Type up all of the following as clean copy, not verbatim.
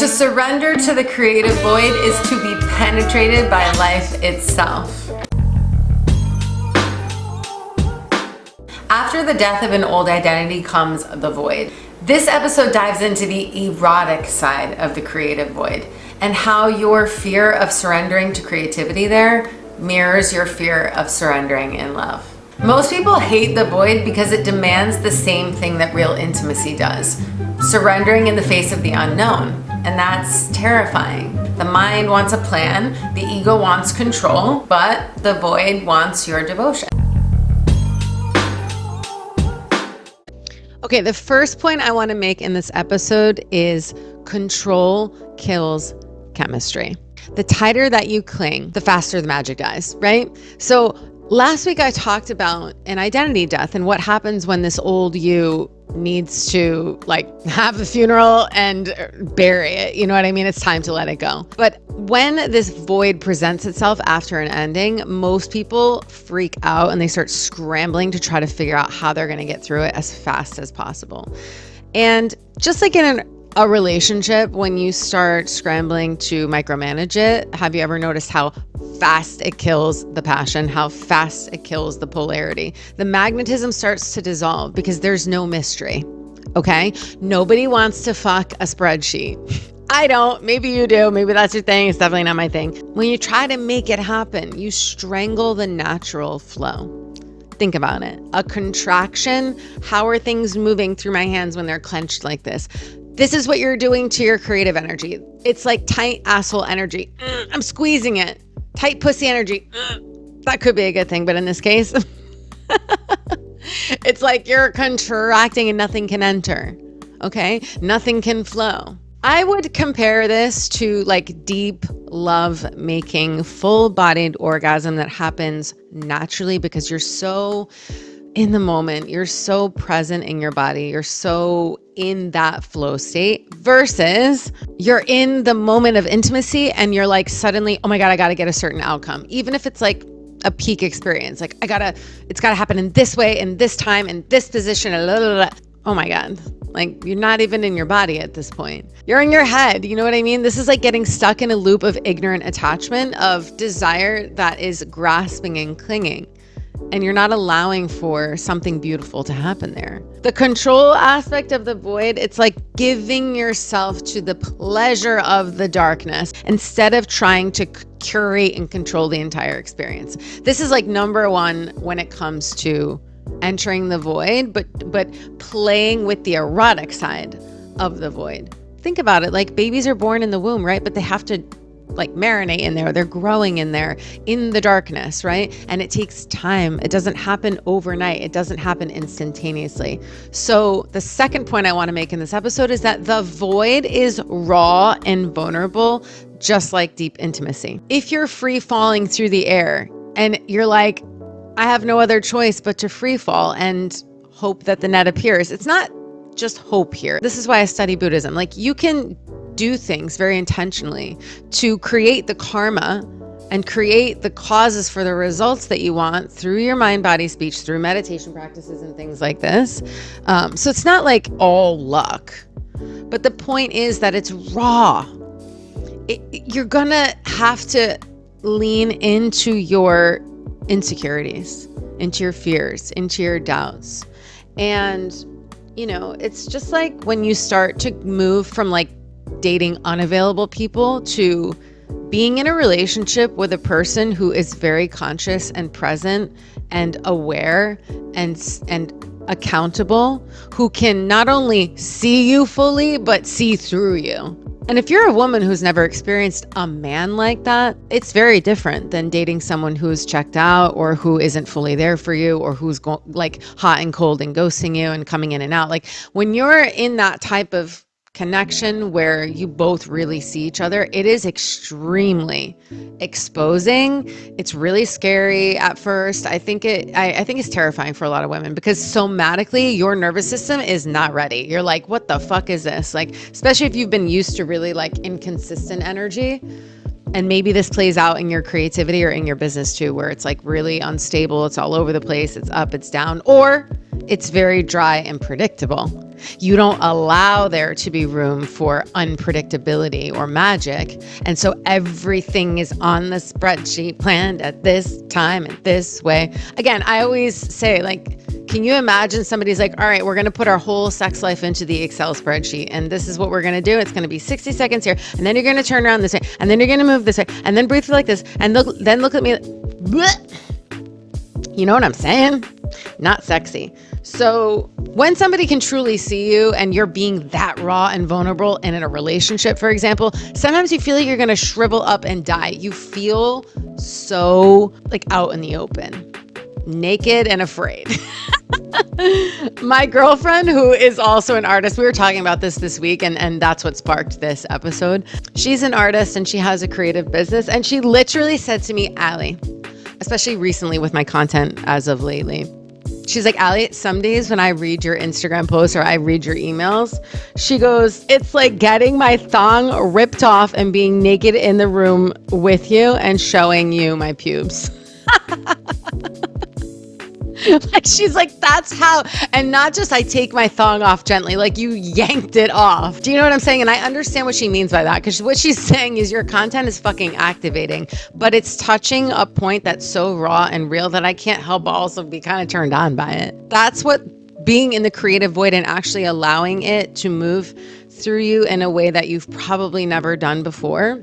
To surrender to the creative void is to be penetrated by life itself. After the death of an old identity comes the void. This episode dives into the erotic side of the creative void and how your fear of surrendering to creativity there mirrors your fear of surrendering in love. Most people hate the void because it demands the same thing that real intimacy does, surrendering in the face of the unknown, and that's terrifying. The mind wants a plan, the ego wants control, but the void wants your devotion. Okay, the first point I want to make in this episode is control kills chemistry. The tighter that you cling, the faster the magic dies, right? So last week I talked about an identity death and what happens when this old you needs to have the funeral and bury it. You know what I mean? It's time to let it go. But when this void presents itself after an ending, most people freak out and they start scrambling to try to figure out how they're going to get through it as fast as possible. And just like in a relationship, when you start scrambling to micromanage it, have you ever noticed how fast it kills the passion, how fast it kills the polarity? The magnetism starts to dissolve because there's no mystery, okay? Nobody wants to fuck a spreadsheet. I don't, maybe you do, maybe that's your thing, it's definitely not my thing. When you try to make it happen, you strangle the natural flow. Think about it. A contraction, how are things moving through my hands when they're clenched like this? This is what you're doing to your creative energy. It's like tight asshole energy. I'm squeezing it. Tight pussy energy. That could be a good thing, but in this case, it's like you're contracting and nothing can enter. Okay? Nothing can flow. I would compare this to deep love making, full-bodied orgasm that happens naturally because you're so in the moment, you're so present in your body, you're so in that flow state versus you're in the moment of intimacy and you're suddenly, oh my God, I got to get a certain outcome. Even if it's a peak experience, it's got to happen in this way, in this time, in this position, blah, blah, blah. Oh my God. You're not even in your body at this point. You're in your head. You know what I mean? This is getting stuck in a loop of ignorant attachment, of desire that is grasping and clinging. And you're not allowing for something beautiful to happen there. The control aspect of the void, it's like giving yourself to the pleasure of the darkness instead of trying to curate and control the entire experience. This is number one when it comes to entering the void, but playing with the erotic side of the void. Think about it, babies are born in the womb, right? But they have to marinate in there. They're growing in there in the darkness, right? And it takes time. It doesn't happen overnight. It doesn't happen instantaneously. So the second point I want to make in this episode is that the void is raw and vulnerable, just like deep intimacy. If you're free falling through the air and you're I have no other choice but to free fall and hope that the net appears. It's not just hope here. This is why I study Buddhism. You can do things very intentionally to create the karma and create the causes for the results that you want through your mind, body, speech, through meditation practices and things like this. So it's not all luck, but the point is that it's raw. You're gonna have to lean into your insecurities, into your fears, into your doubts. And, it's just when you start to move from dating unavailable people to being in a relationship with a person who is very conscious and present and aware and accountable, who can not only see you fully, but see through you. And if you're a woman who's never experienced a man like that, it's very different than dating someone who's checked out or who isn't fully there for you or who's hot and cold and ghosting you and coming in and out. When you're in that type of connection where you both really see each other, it is extremely exposing. It's really scary at first. I think it's terrifying for a lot of women because somatically your nervous system is not ready. You're what the fuck is this? Especially if you've been used to really inconsistent energy. And maybe this plays out in your creativity or in your business too, where it's really unstable. It's all over the place. It's up, it's down. Or it's very dry and predictable. You don't allow there to be room for unpredictability or magic. And so everything is on the spreadsheet, planned at this time and this way. Again, I always say, like, can you imagine somebody's like, all right, we're going to put our whole sex life into the Excel spreadsheet. And this is what we're going to do. It's going to be 60 seconds here. And then you're going to turn around this way. And then you're going to move this way. And then breathe like this. And then look at me. Bleh. You know what I'm saying? Not sexy. So when somebody can truly see you and you're being that raw and vulnerable and in a relationship, for example, sometimes you feel like you're going to shrivel up and die. You feel so like out in the open, naked and afraid. My girlfriend, who is also an artist, we were talking about this week, and that's what sparked this episode. She's an artist and she has a creative business. And she literally said to me, Allie, especially recently with my content as of lately, she's like, Allie, some days when I read your Instagram posts or I read your emails, she goes, it's like getting my thong ripped off and being naked in the room with you and showing you my pubes. Like, she's like, that's how, and not just I take my thong off gently, like you yanked it off. Do you know what I'm saying? And I understand what she means by that, because what she's saying is your content is fucking activating, but it's touching a point that's so raw and real that I can't help but also be kind of turned on by it. That's what being in the creative void and actually allowing it to move through you in a way that you've probably never done before.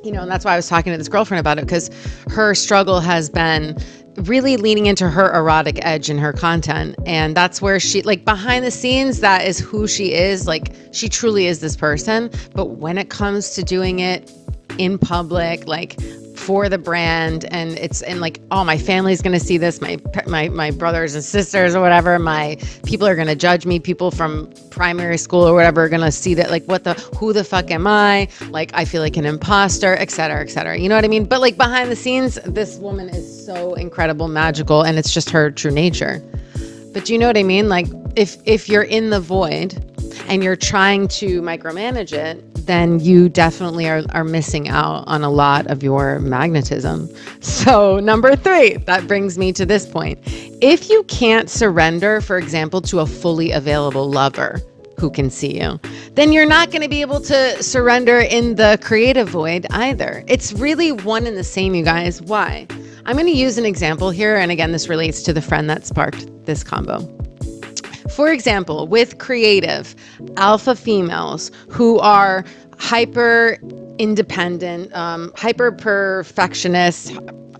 You know, and that's why I was talking to this girlfriend about it, because her struggle has been really leaning into her erotic edge in her content. And that's where she, like, behind the scenes, that is who she is. Like, she truly is this person. But when it comes to doing it in public, like for the brand, and it's in like, oh, my family's going to see this, my brothers and sisters or whatever, my people are going to judge me, people from primary school or whatever are going to see that, like, who the fuck am I? Like, I feel like an imposter, et cetera, et cetera. You know what I mean? But like behind the scenes, this woman is so incredible, magical, and it's just her true nature. But do you know what I mean? Like, if you're in the void and you're trying to micromanage it, then you definitely are missing out on a lot of your magnetism. So number 3, that brings me to this point. If you can't surrender, for example, to a fully available lover who can see you, then you're not going to be able to surrender in the creative void either. It's really one and the same, you guys. Why? I'm going to use an example here. And again, this relates to the friend that sparked this combo. For example, with creative alpha females who are hyper independent, hyper perfectionist,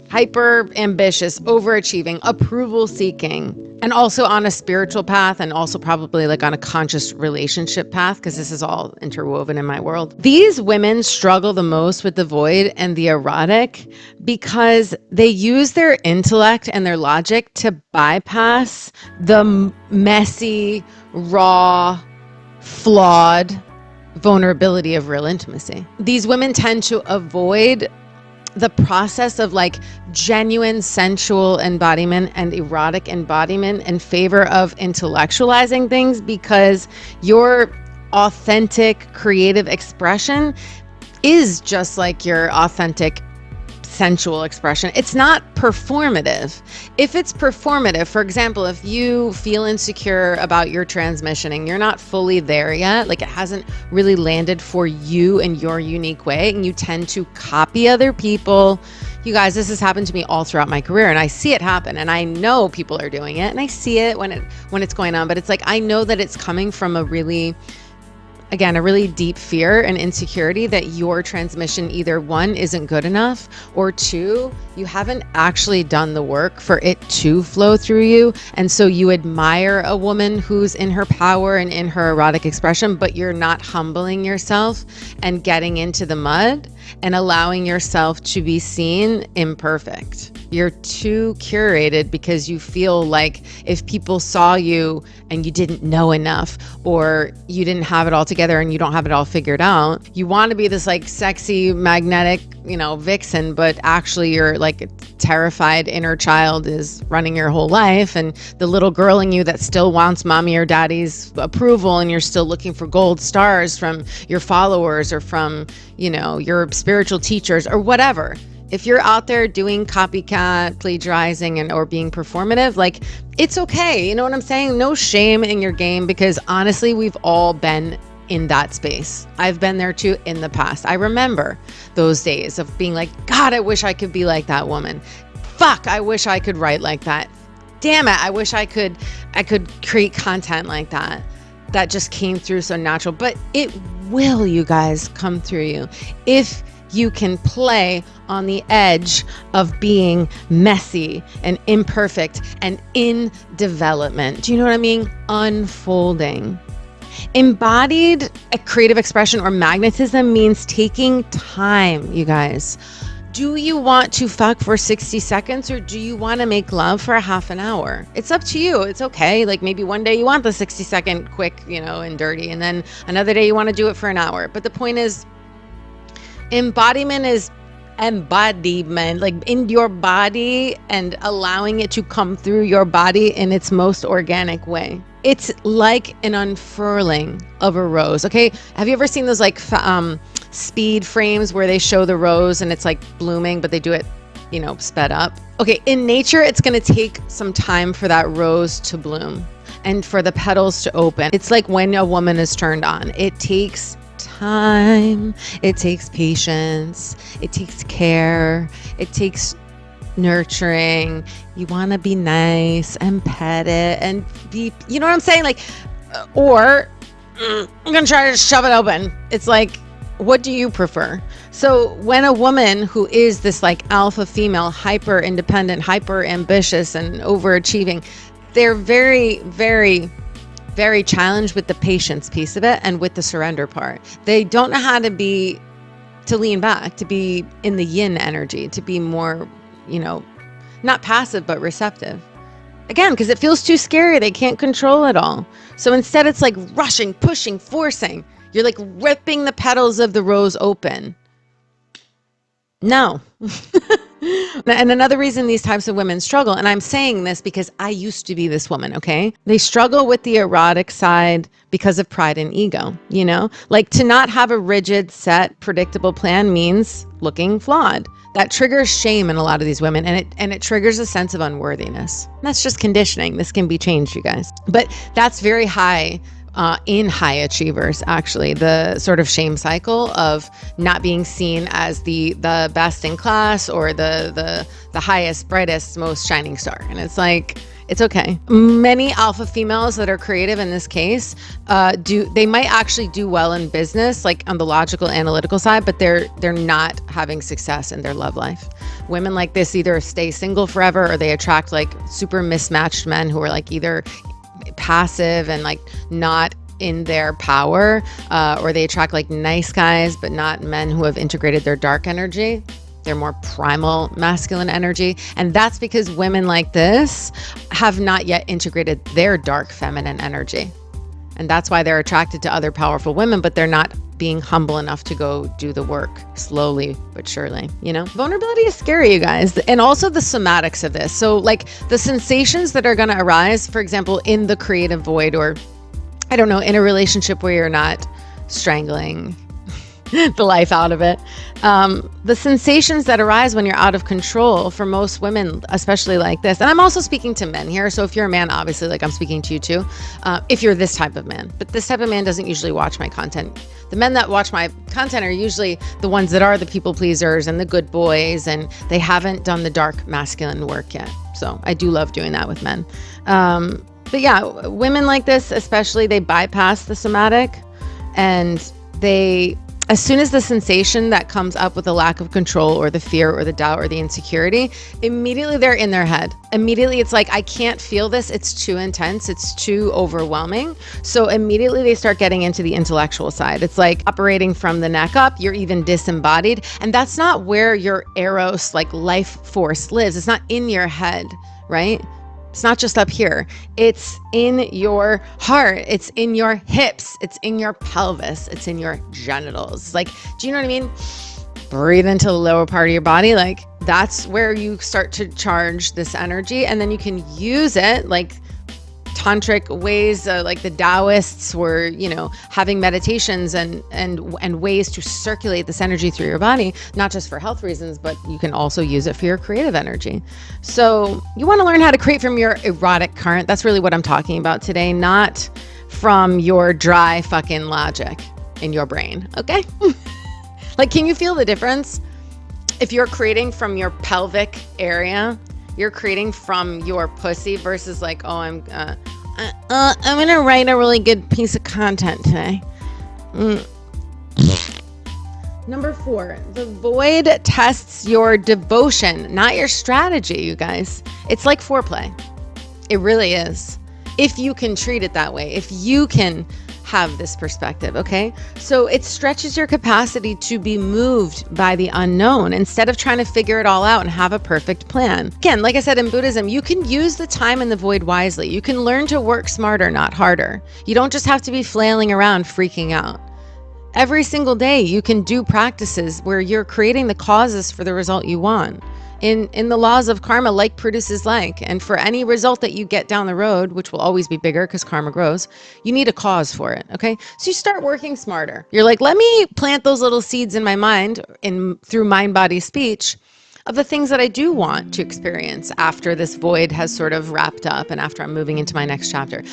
hyper ambitious, overachieving, approval seeking, and also on a spiritual path, and also probably like on a conscious relationship path, because this is all interwoven in my world. These women struggle the most with the void and the erotic because they use their intellect and their logic to bypass the messy, raw, flawed vulnerability of real intimacy. These women tend to avoid the process of like genuine sensual embodiment and erotic embodiment in favor of intellectualizing things, because your authentic creative expression is just like your authentic sensual expression. It's not performative. If it's performative, for example, if you feel insecure about your transmissioning, you're not fully there yet, like it hasn't really landed for you in your unique way, and you tend to copy other people. You guys, this has happened to me all throughout my career, and I see it happen, and I know people are doing it, and I see it when it's going on, but it's like, I know that it's coming from a really deep fear and insecurity that your transmission, either 1, isn't good enough, or 2, you haven't actually done the work for it to flow through you. And so you admire a woman who's in her power and in her erotic expression, but you're not humbling yourself and getting into the mud and allowing yourself to be seen imperfect. You're too curated because you feel like if people saw you and you didn't know enough, or you didn't have it all together and you don't have it all figured out, you want to be this like sexy, magnetic, vixen, but actually you're like a terrified inner child is running your whole life, and the little girl in you that still wants mommy or daddy's approval, and you're still looking for gold stars from your followers or from, your spiritual teachers or whatever. If you're out there doing copycat, plagiarizing, and or being performative, like, it's okay. You know what I'm saying? No shame in your game, because honestly, we've all been in that space. I've been there too in the past. I remember those days of being like, God, I wish I could be like that woman. Fuck, I wish I could write like that. Damn it, I wish I could create content like that. That just came through so natural. But it will, you guys, come through you if you can play on the edge of being messy and imperfect and in development. Do you know what I mean? Unfolding. Embodied creative expression or magnetism means taking time, you guys. Do you want to fuck for 60 seconds or do you want to make love for a half an hour? It's up to you. It's okay. Like, maybe one day you want the 60-second quick, and dirty, and then another day you want to do it for an hour. But the point is, embodiment is embodiment, like in your body, and allowing it to come through your body in its most organic way. It's like an unfurling of a rose. Okay. Have you ever seen those like speed frames where they show the rose and it's like blooming, but they do it, sped up? Okay. In nature, it's going to take some time for that rose to bloom and for the petals to open. It's like when a woman is turned on. It takes time. It takes patience. It takes care. It takes nurturing. You want to be nice and pet it and be, you know what I'm saying? Like, or I'm going to try to shove it open. It's like, what do you prefer? So when a woman who is this like alpha female, hyper independent, hyper ambitious and overachieving, they're very, very, very challenged with the patience piece of it and with the surrender part. They don't know how to lean back, to be in the yin energy, to be more, not passive, but receptive. Again, because it feels too scary. They can't control it all. So instead it's like rushing, pushing, forcing. You're like ripping the petals of the rose open. No. And another reason these types of women struggle, and I'm saying this because I used to be this woman, okay? They struggle with the erotic side because of pride and ego, Like, to not have a rigid, set, predictable plan means looking flawed. That triggers shame in a lot of these women, and it triggers a sense of unworthiness. And that's just conditioning. This can be changed, you guys. But that's very high in high achievers, actually, the sort of shame cycle of not being seen as the best in class or the highest, brightest, most shining star. And it's like, it's okay. Many alpha females that are creative in this case, they might actually do well in business, like on the logical, analytical side, but they're not having success in their love life. Women like this either stay single forever or they attract like super mismatched men who are like either passive and like not in their power, or they attract like nice guys, but not men who have integrated their dark energy, their more primal masculine energy. And that's because women like this have not yet integrated their dark feminine energy. And that's why they're attracted to other powerful women, but they're not being humble enough to go do the work slowly but surely, Vulnerability is scary, you guys. And also the somatics of this. So like the sensations that are going to arise, for example, in the creative void, or I don't know, in a relationship where you're not strangling the life out of it. The sensations that arise when you're out of control for most women, especially like this. And I'm also speaking to men here. So if you're a man, obviously, like I'm speaking to you too, if you're this type of man. But this type of man doesn't usually watch my content. The men that watch my content are usually the ones that are the people pleasers and the good boys, and they haven't done the dark masculine work yet. So I do love doing that with men. But yeah, women like this, especially, they bypass the somatic, and as soon as the sensation that comes up with the lack of control or the fear or the doubt or the insecurity, immediately they're in their head. Immediately it's like, I can't feel this. It's too intense. It's too overwhelming. So immediately they start getting into the intellectual side. It's like operating from the neck up. You're even disembodied. And that's not where your eros, like life force, lives. It's not in your head, right? It's not just up here. It's in your heart. It's in your hips. It's in your pelvis. It's in your genitals. Like, do you know what I mean? Breathe into the lower part of your body. Like, that's where you start to charge this energy, and then you can use it like tantric ways, like the Taoists were, having meditations and ways to circulate this energy through your body, not just for health reasons, but you can also use it for your creative energy. So you want to learn how to create from your erotic current. That's really what I'm talking about today, not from your dry fucking logic in your brain. Okay. Like, can you feel the difference? If you're creating from your pelvic area, you're creating from your pussy versus like, oh, I'm gonna write a really good piece of content today. Number 4, the void tests your devotion, not your strategy, you guys. It's like foreplay. It really is. If you can treat it that way, if you can have this perspective, okay? So it stretches your capacity to be moved by the unknown instead of trying to figure it all out and have a perfect plan. Again, like I said, in Buddhism, you can use the time in the void wisely. You can learn to work smarter, not harder. You don't just have to be flailing around freaking out. Every single day, you can do practices where you're creating the causes for the result you want. In the laws of karma, like produces like. And for any result that you get down the road, which will always be bigger because karma grows, you need a cause for it, okay? So you start working smarter. You're like, let me plant those little seeds in my mind through mind, body, speech of the things that I do want to experience after this void has sort of wrapped up and after I'm moving into my next chapter.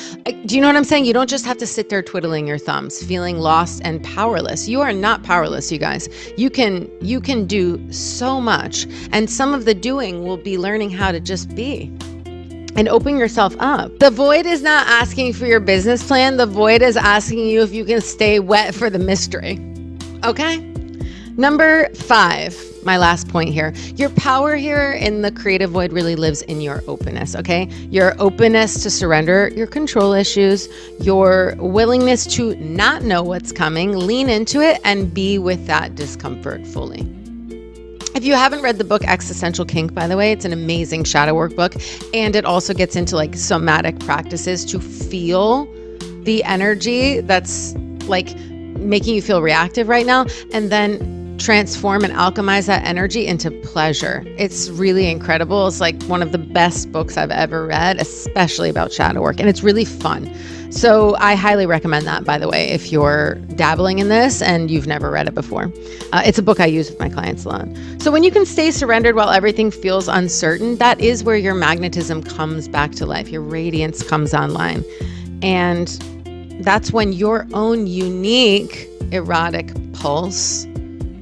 Do you know what I'm saying? You don't just have to sit there twiddling your thumbs, feeling lost and powerless. You are not powerless, you guys. You can do so much. And some of the doing will be learning how to just be and open yourself up. The void is not asking for your business plan. The void is asking you if you can stay wet for the mystery. Okay? Number 5. My last point here. Your power here in the creative void really lives in your openness, okay? Your openness to surrender your control issues, your willingness to not know what's coming, lean into it, and be with that discomfort fully. If you haven't read the book Existential Kink, by the way, it's an amazing shadow work book, and it also gets into like somatic practices to feel the energy that's like making you feel reactive right now, and then transform and alchemize that energy into pleasure. It's really incredible. It's like one of the best books I've ever read, especially about shadow work, and it's really fun. So I highly recommend that, by the way, if you're dabbling in this and you've never read it before. It's a book I use with my clients a lot. So when you can stay surrendered while everything feels uncertain, that is where your magnetism comes back to life. Your radiance comes online. And that's when your own unique erotic pulse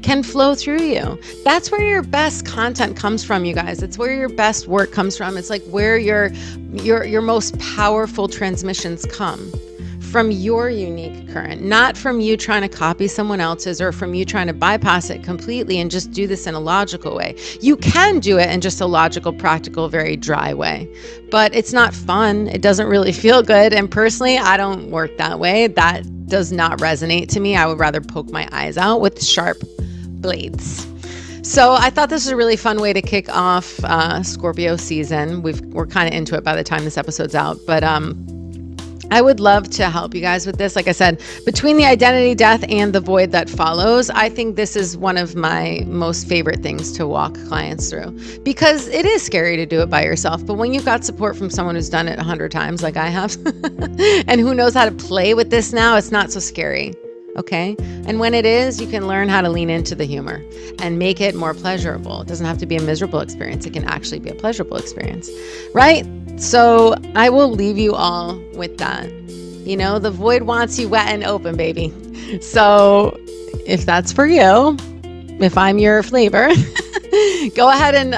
can flow through you. That's where your best content comes from, you guys. It's where your best work comes from. It's like where your most powerful transmissions come from your unique current, not from you trying to copy someone else's or from you trying to bypass it completely and just do this in a logical way. You can do it in just a logical, practical, very dry way, but it's not fun. It doesn't really feel good. And personally, I don't work that way. That does not resonate to me. I would rather poke my eyes out with sharp blades. So I thought this was a really fun way to kick off Scorpio season. We're kind of into it by the time this episode's out, but I would love to help you guys with this. Like I said, between the identity death and the void that follows, I think this is one of my most favorite things to walk clients through, because it is scary to do it by yourself. But when you've got support from someone who's done it 100 times like I have and who knows how to play with this now, it's not so scary. Okay. And when it is, you can learn how to lean into the humor and make it more pleasurable. It doesn't have to be a miserable experience. It can actually be a pleasurable experience, right? So I will leave you all with that. You know, the void wants you wet and open, baby. So if that's for you, if I'm your flavor, go ahead and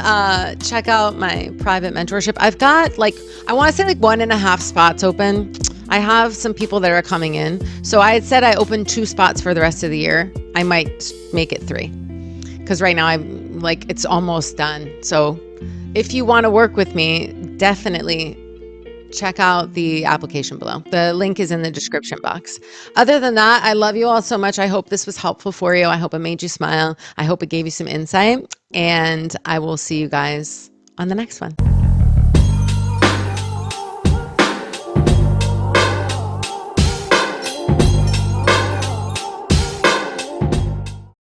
check out my private mentorship. I've got I want to say 1.5 spots open. I have some people that are coming in. So I had said I opened 2 spots for the rest of the year. I might make it 3 because right now I'm it's almost done. So if you want to work with me, definitely check out the application below. The link is in the description box. Other than that, I love you all so much. I hope this was helpful for you. I hope it made you smile. I hope it gave you some insight, and I will see you guys on the next one.